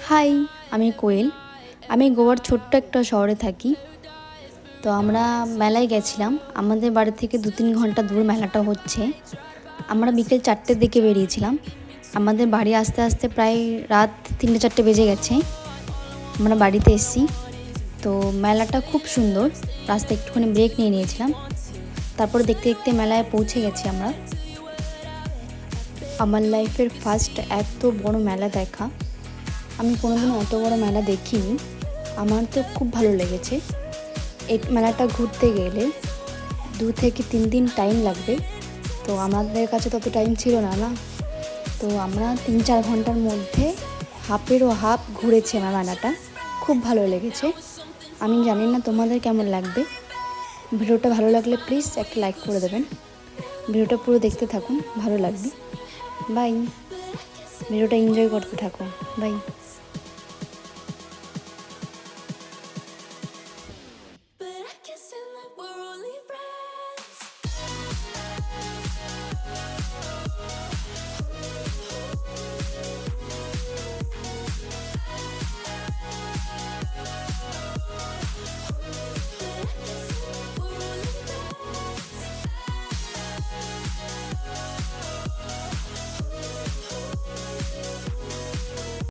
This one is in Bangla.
হাই, আমি কোয়েল। আমি গোয়ার ছোট্ট একটা শহরে থাকি। তো আমরা মেলায় গেছিলাম। আমাদের বাড়ি থেকে 2-3 ঘন্টা দূর মেলাটা হচ্ছে। আমরা বিকেল 4টের দিকে বেরিয়েছিলাম। আমাদের বাড়ি আসতে আসতে প্রায় রাত 3-4টে বেজে গেছে। আমরা বাড়িতে এসেছি। তো মেলাটা খুব সুন্দর। রাস্তায় একটুখানি ব্রেক নিয়ে নিয়েছিলাম। তারপরে দেখতে দেখতে মেলায় পৌঁছে গেছি আমরা। আমার লাইফের ফার্স্ট এত বড় মেলা দেখা। আমি কোনোদিনও এত বড় মেলা দেখিনি। আমার তো খুব ভালো লেগেছে। এই মেলাটা ঘুরতে গেলে 2 থেকে 3 দিন টাইম লাগবে। তো আমাদের কাছে তত টাইম ছিল না। তো আমরা 3-4 ঘন্টার মধ্যে হাফেরও হাফ ঘুরেছি আমার মেলাটা। খুব ভালো লেগেছে। আমি জানি না তোমাদের কেমন লাগবে। ভিডিওটা ভালো লাগলে প্লিজ একটা লাইক করে দেবেন। ভিডিওটা পুরো দেখতে থাকুন, ভালো লাগবে। বাই। ভিডিওটা এনজয় করতে থাকুন। বাই।